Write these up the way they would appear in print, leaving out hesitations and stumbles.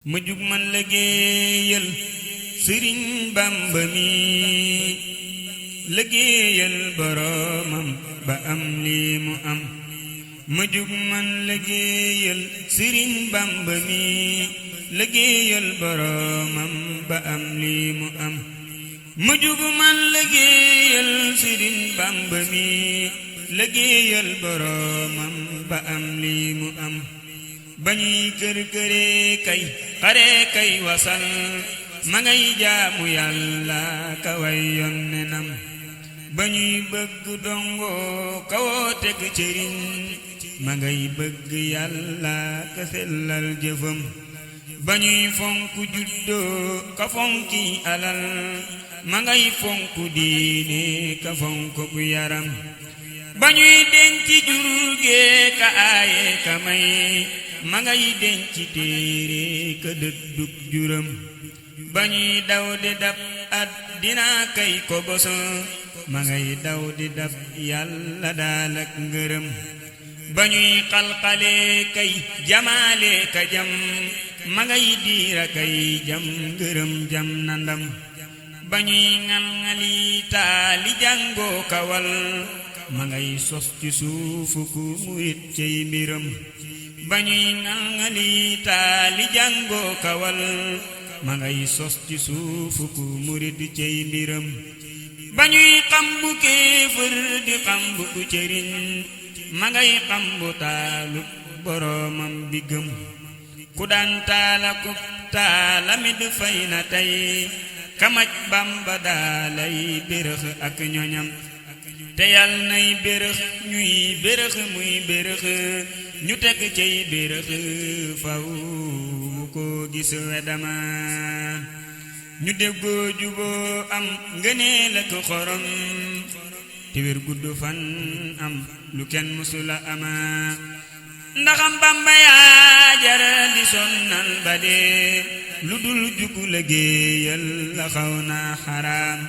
ma jug man liggéeyal Sëriñ Bamba mi liggéeyal boroomam ba am lii mu am ma jug man liggéeyal Sëriñ Bamba mi liggéeyal boroomam ba am lii mu am ma jug man liggéeyal Sëriñ Bamba mi liggéeyal boroomam ba am lii mu am bañuy kër këre kay xare kay wasal ma ngay jaamu Yàlla ka way yonnenam bañuy bëgg dongo ka woote k cëriñ ma ngay bëgg Yàlla ka sellal jëfam bañuy fonk juddoo ka fonki alal ma ngay fonk diine ka fonk bu yaram bañuy denc jurge ka aaye ka may ma ngay denc téere ka dëddug juram bañuy daw di dab àddina kay ko boso ma ngay daw di dab Yàlla daal ak ngërëm bañuy xalxale kay jamaale ka jam ma ngay diira kay jam ngërëm jam na ndam bañuy ŋal-ŋali taali jàngoo kawal ma ngay sos ci suufu ku murit cey mbiram bañuy ŋal-ŋali taali jàngoo kawal ma ngay sos ci suufu ku murit cey mbiram bañuy xambu kéefër di xambu ku cëriñ ma ngay xambu taalu boroomam bi gëm ku daan taala kub taalamit fay na tey kamaj Bamba daalay bérëx ak ñoñam te yal nay bérëx ñuy bérëx muy bérëx ñu teg cey bérëx faw ko gis wedama ñu déggoo juboo am ngëneel ak xorom te wér gudd fan am lu kenn musula ama ndaxam Bamba yaa jar di sonnal ba dee lu dul jugu liggéeyal la xaw na xaraam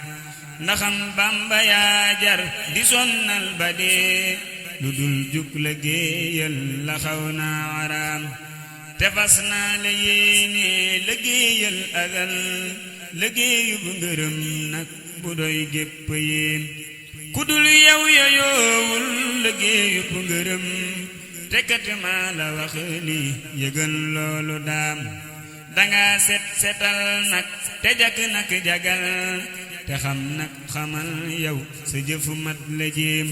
ndaxam Bamba yaa jar di sonnal ba dee lu dul jug liggéeyal la xaw na xaraam te fas naa la yéene liggéeyal agal liggéeyu bu ngërëm nag bu doy gépp yéem ku dul yow yoyoowul liggéeyu bu ngërëm te kat maa la wax li yëgal loolu daam danga set setal nag te jag nag jagal te xam nag xamal yow sa jëfu mat la jéem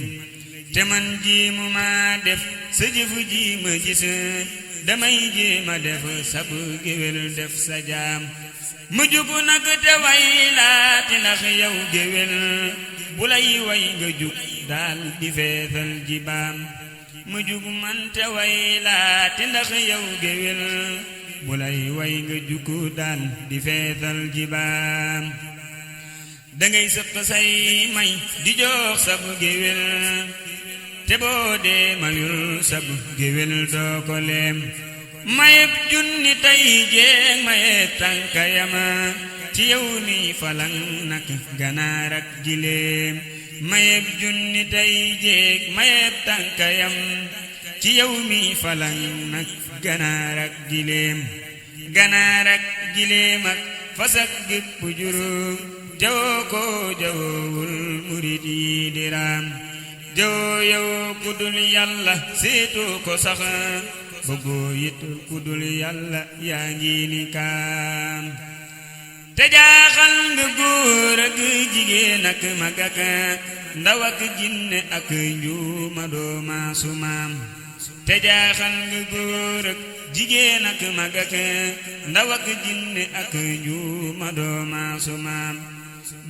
te man jéemu ma def sa jëfu ji ma gis damay jéema def sab géwél def sa jaam mu jugu nag te way laati ndax yow géwél bu lay way nga jug daal di feesal jibaam mu jugu man te way laati ndax yow géwél bu lay way nga jug daal di feesal jibaam dangay sëq say may di jox sab géwél te boo dee mayul sab géwél doo ko leem mayeb junni tey jeeg mayeb tànkayama ci yow mi falang nak ganaar ak gileem mayeb junni tey jeeg mayeb tànkayam ci yow mi falang nak ganaar ak gileem ganaar ak gileem ak fas ak gépp juru jawoo ko jawoowul murid yi di raam jawoo yow ku dul Yàlla seetu ko sax bëggoo yit ku dul Yàlla yaa ngi ni kaam te jaaxal nga góor ak jigéen ak mag ak ndaw ak jinne ak njuuma dooma sumaam te jaaxal nga góor ak jigéen ak mag ak ndaw ak jinne ak njuuma dooma sumaam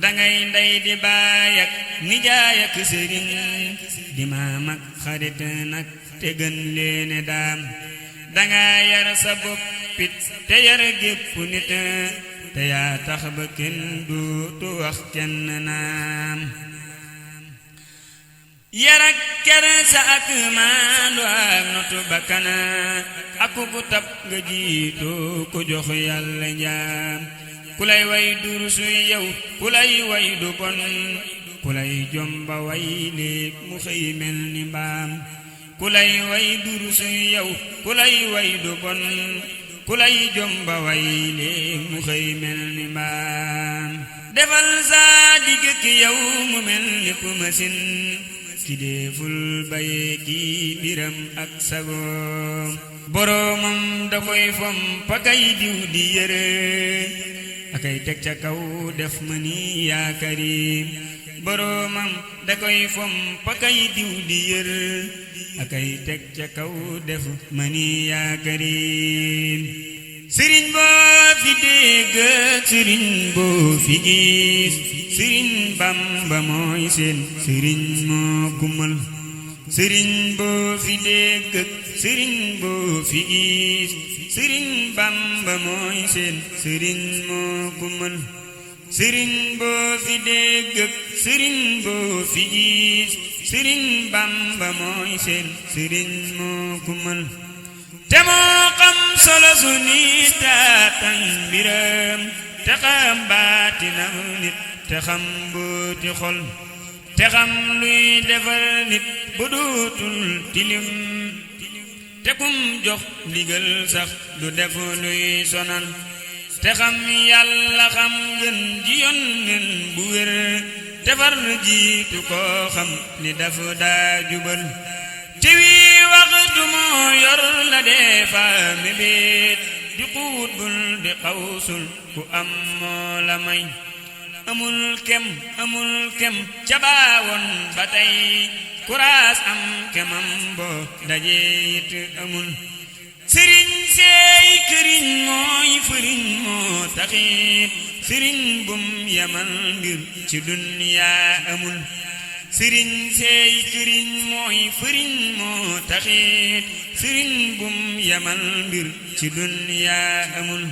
dangay ndey di baay ak nijaay ak sëriñ di maam ak xarit nag te gën leene daam danga yar sa boppit te yar gépp nit te yaa tax ba kenn dootu wax kenn naam yar ak kersa ak maandu ak notu bakkana ak ku tab nga jiitoo ko jox Yàlla njaam ku lay way durusu yow ku lay way du bon ku lay jomba way léeg mu xëy mel ni mbaam ku lay way durusu yow ku lay way du bon ku lay jomba way léeg mu xëy mel ni mbaam defal saa digg ki yow mu mel ni ku masin ki deeful baye ki biram ak sagoom boroomam da koy fom pakay diw di yëre akay teg ca kaw def ma ni yaa karim boroomam da koy fom pakay diw di yëre akay teg ca kaw def ma ni yaa karim sëriñ boo fi dégg sëriñ boo fi gis sëriñ Bamba mooy seen sëriñ moo kumal sëriñ boo fi dégg sëriñ boo fi gis sëriñ Bamba mooy seen sëriñ moo kumal sëriñ boo fi dégg sëriñ boo fi gis sëriñ Bamba mooy seen sëriñ moo kumal te moo xam solo su nit taatan mbiram te xam baatinam nit te xam booti xol te xam luy defar nit bu dootul tilim te kum jox ndigal sax du def luy sonal te xam yàlla xam ngën ji yónneen bu wér te far jiitu koo xam ni dafa daa jubal ci wii waxtu moo yor la defa mébét di xuut bul di xawsul ku am moo la may amul kem ca baawoon ba tey kuraas am kemam boo dajee it amul sëriñ seey këriñ mooy fëriñ moo taxit sëriñ bum yamal mbir ci duniyaa amul sëriñ seey këriñ mooy fëriñ moo taxit sëriñ bum yamal mbir ci duniyaa amul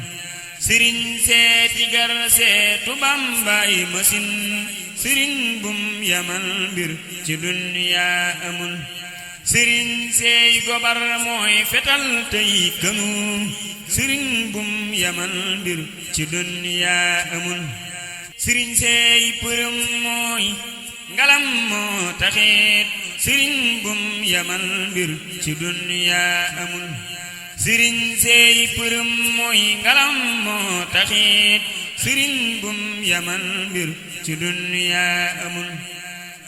sëriñ seeti gar seetu Bambaay masin sëriñ bum yamal mbir ci duniyaa amul sëriñ seey gobar mooy fetal tey kënu sëriñ bum yamal mbir ci duniyaa amul sëriñ seey përëm mooy ngalam moo taxit sëriñ bum yamal mbir ci duniyaa amul sëriñ seey përëm mooy ngalam moo taxit sëriñ bum yamal mbir ci duniyaa amul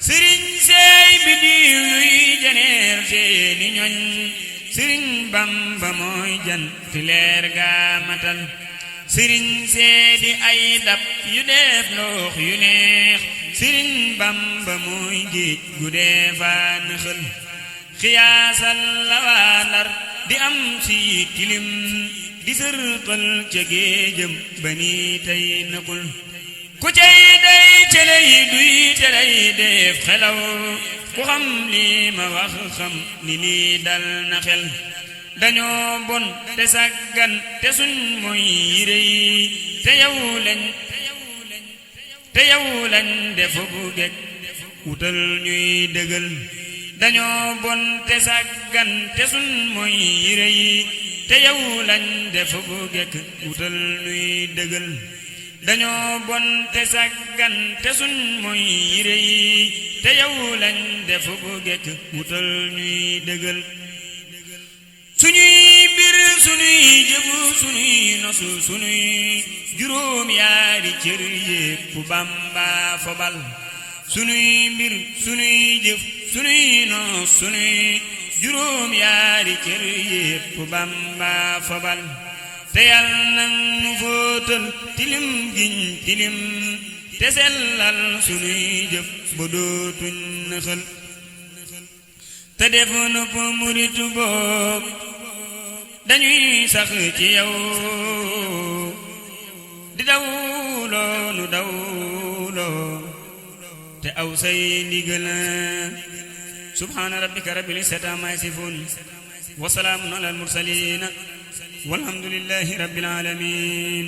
sëriñ seey bidiw yuy janeer seeni ñoñ sëriñ Bamba mooy jant leer gaa matal sëriñ seedi ay dab yu def ndox yu neex sëriñ Bamba mooy géej gu deefaa nëxal xiyaasal la waa Ndar di am si tilim di sërxal ca géejëm ba ni tey nëxul ku cay day celey duy teley def xelaw ku xam li ma wax xam ni lii dal na xel dañoo bon te sàggan te suñ mooy yire yi te yow lañ defu bu gekk wutal ñuy dëggal dañoo bon te sàggan te suñ mooy yire yi te yow lañ defu bu gekk wutal ñuy dëggal dañoo bon te sàggan te suñ mooy yire yi te yow lañ defu bu gekk wutal ñuy dëggal suñuy mbir suñuy jëfu suñuy nosu suñuy juróom yaari cër yépp Bamba fobal suñuy mbir suñuy jëf suñuy nos suñuy juróom yaari cër yépp Bamba fobal te Yàlla nag nu fóotal tilim giñ tilim te sellal suñuy jëf ba dootuñ nëxal te def nu ko muritu boog dañuy sax ci yow di dawloo nu dawloo te aw say ndigal subhaana rabbika rabbil izzati ammaa yasifuun wa salaamun alal mursaliin walhamdulillahi rabbil aalamiin